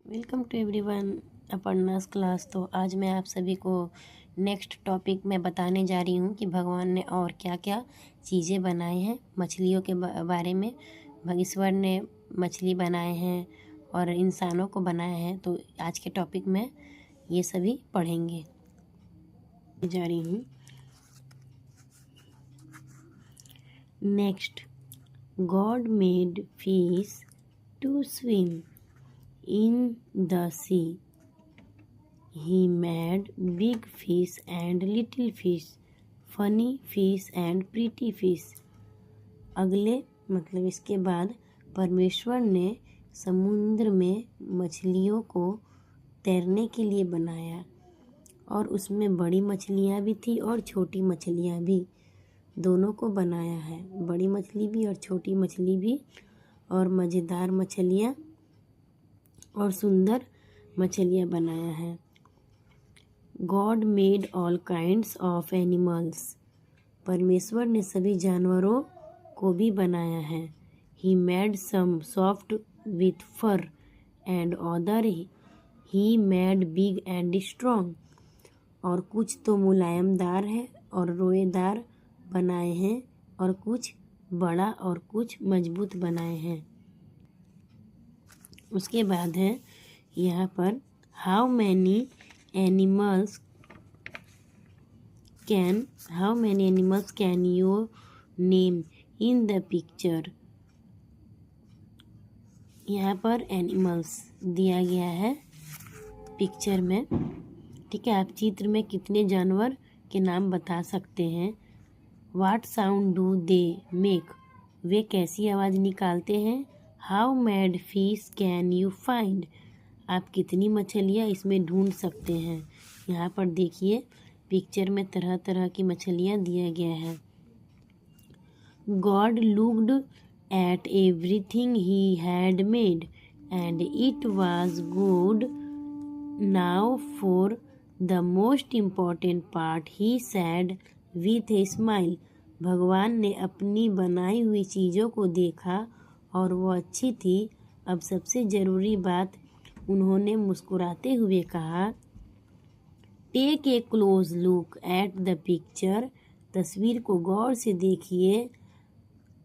Welcome to everyone Aparna's class. तो आज मैं आप सभी को नेक्स्ट टॉपिक में बताने जा रही हूँ कि भगवान ने और क्या क्या चीज़ें बनाए हैं। मछलियों के बारे में ईश्वर ने मछली बनाए हैं और इंसानों को बनाया है। तो आज के टॉपिक में ये सभी पढ़ेंगे जा रही हूँ। Next, God made fish to swim in the sea. He made big fish and little fish, funny fish and pretty fish. अगले मतलब इसके बाद परमेश्वर ने समुद्र में मछलियों को तैरने के लिए बनाया और उसमें बड़ी मछलियाँ भी थी और छोटी मछलियाँ भी, दोनों को बनाया है। बड़ी मछली भी और छोटी मछली भी, और मज़ेदार मछलियाँ और सुंदर मछलियाँ बनाया है। God made all kinds of animals. परमेश्वर ने सभी जानवरों को भी बनाया है। He made some soft with fur and other he made big and strong. और कुछ तो मुलायमदार है और रोएदार बनाए हैं, और कुछ बड़ा और कुछ मजबूत बनाए हैं। उसके बाद है यहाँ पर how many animals can you name in the picture. यहाँ पर एनिमल्स दिया गया है पिक्चर में, ठीक है। आप चित्र में कितने जानवर के नाम बता सकते हैं। What sound do they make, वे कैसी आवाज़ निकालते हैं। How mad fish can you find, आप कितनी मछलियाँ इसमें ढूंढ सकते हैं। यहाँ पर देखिए पिक्चर में तरह तरह की मछलियाँ दिया गया है। God looked at everything he had made and it was good. Now for the most important part he sad with a smile. भगवान ने अपनी बनाई हुई चीज़ों को देखा और वो अच्छी थी। अब सबसे ज़रूरी बात, उन्होंने मुस्कुराते हुए कहा, take a close look at the picture, तस्वीर को गौर से देखिए।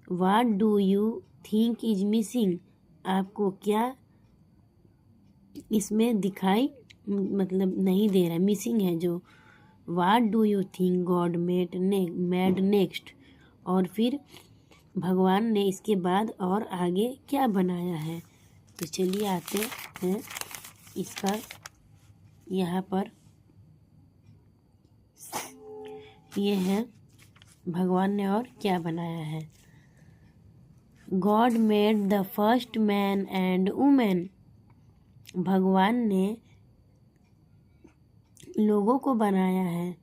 What do you think is missing, आपको क्या इसमें दिखाई मतलब नहीं दे रहा, मिसिंग है जो। What do you think God made next, और फिर भगवान ने इसके बाद और आगे क्या बनाया है। तो चलिए आते हैं इसका, यहाँ पर ये है भगवान ने और क्या बनाया है। God made the first man and women, भगवान ने लोगों को बनाया है,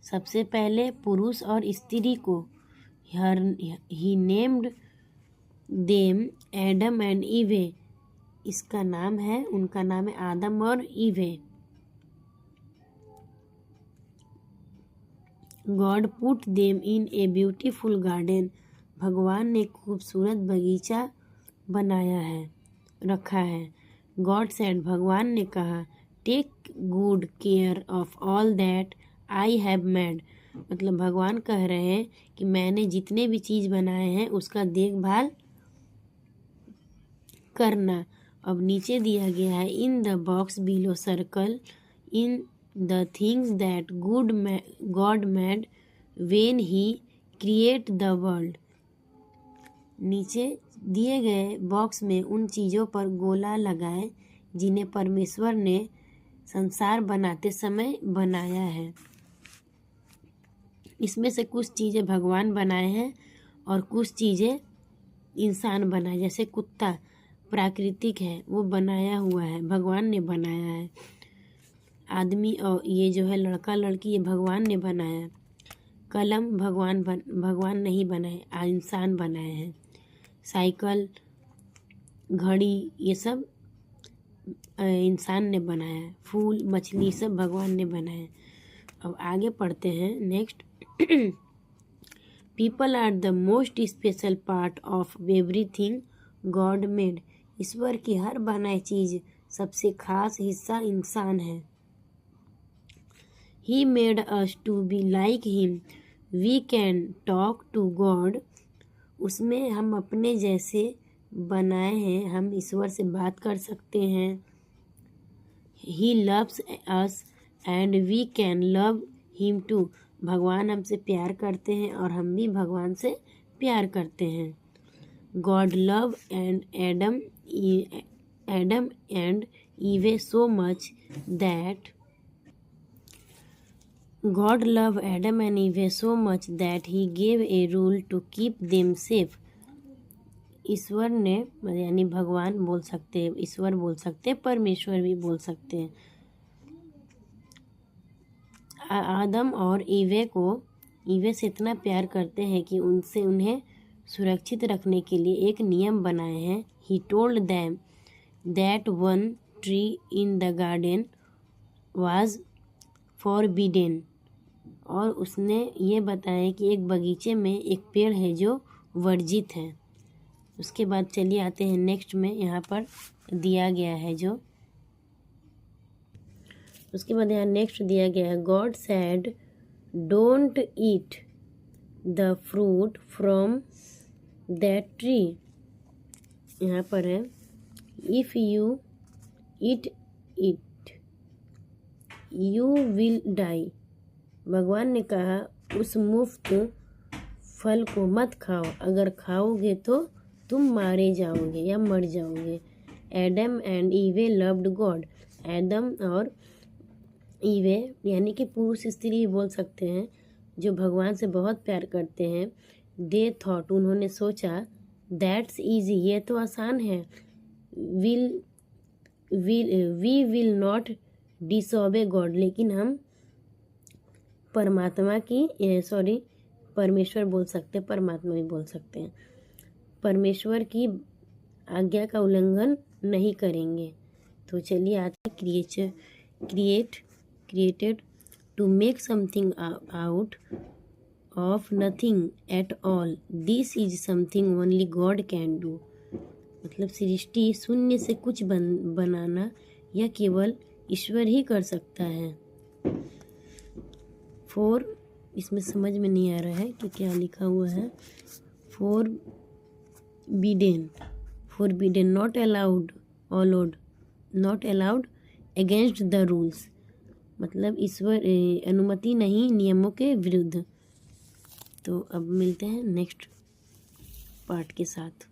सबसे पहले पुरुष और स्त्री को। He named them Adam and Eve, इसका नाम है, उनका नाम है आदम और Eve. God put them in a beautiful garden, भगवान ने खूबसूरत बगीचा बनाया है, रखा है। गॉड सेड, भगवान ने कहा, take good care of all that I have made, मतलब भगवान कह रहे हैं कि मैंने जितने भी चीज़ बनाए हैं उसका देखभाल करना। अब नीचे दिया गया है, in the box below circle in the things that God made when he create the world. नीचे दिए गए बॉक्स में उन चीज़ों पर गोला लगाए जिन्हें परमेश्वर ने संसार बनाते समय बनाया है। इसमें से कुछ चीज़ें भगवान बनाए हैं और कुछ चीज़ें इंसान बनाए, जैसे कुत्ता प्राकृतिक है, वो बनाया हुआ है, भगवान ने बनाया है। आदमी और ये जो है लड़का लड़की, ये भगवान ने बनाया। कलम भगवान नहीं बनाए, इंसान बनाए हैं। साइकिल, घड़ी, ये सब इंसान ने बनाया है। फूल, मछली, सब भगवान ने बनाए। अब आगे पढ़ते हैं next. People are the most special part of everything God made, ईश्वर की हर बनाई चीज़ सबसे खास हिस्सा इंसान है। He made us to be like him. We can talk to God. उसमें हम अपने जैसे बनाए हैं, हम ईश्वर से बात कर सकते हैं। He loves us and we can love him too. भगवान हमसे प्यार करते हैं और हम भी भगवान से प्यार करते हैं। God loved Adam and Eve so much that he gave a rule to keep them safe. ईश्वर ने यानी भगवान बोल सकते हैं, ईश्वर बोल सकते हैं, परमेश्वर भी बोल सकते हैं। आदम और ईवे से इतना प्यार करते हैं कि उन्हें सुरक्षित रखने के लिए एक नियम बनाए हैं। He told them that one tree in the garden was forbidden. और उसने ये बताया कि एक बगीचे में एक पेड़ है जो वर्जित है। उसके बाद चलिए आते हैं नेक्स्ट में, यहाँ पर दिया गया है जो, उसके बाद यहाँ नेक्स्ट दिया गया है God said don't eat the fruit from that tree. यहाँ पर है if you eat it you will die. भगवान ने कहा उस मुफ्त फल को मत खाओ, अगर खाओगे तो तुम मारे जाओगे या मर जाओगे। Adam and e-way loved God. Adam और ईवे यानी कि पुरुष स्त्री बोल सकते हैं, जो भगवान से बहुत प्यार करते हैं। दे थॉट उन्होंने सोचा दैट्स ईजी ये तो आसान है। We will not disobey God लेकिन हम परमात्मा की परमेश्वर बोल सकते हैं, परमात्मा भी बोल सकते हैं, परमेश्वर की आज्ञा का उल्लंघन नहीं करेंगे। तो चलिए आते created to make something out of nothing at all this is something only God can do. मतलब सृष्टि शून्य से कुछ बनाना यह केवल ईश्वर ही कर सकता है। 4 इसमें समझ में नहीं आ रहा है कि क्या लिखा हुआ है। forbidden not allowed against the rules। मतलब ईश्वर अनुमति नहीं नियमों के विरुद्ध। तो अब मिलते हैं नेक्स्ट पार्ट के साथ।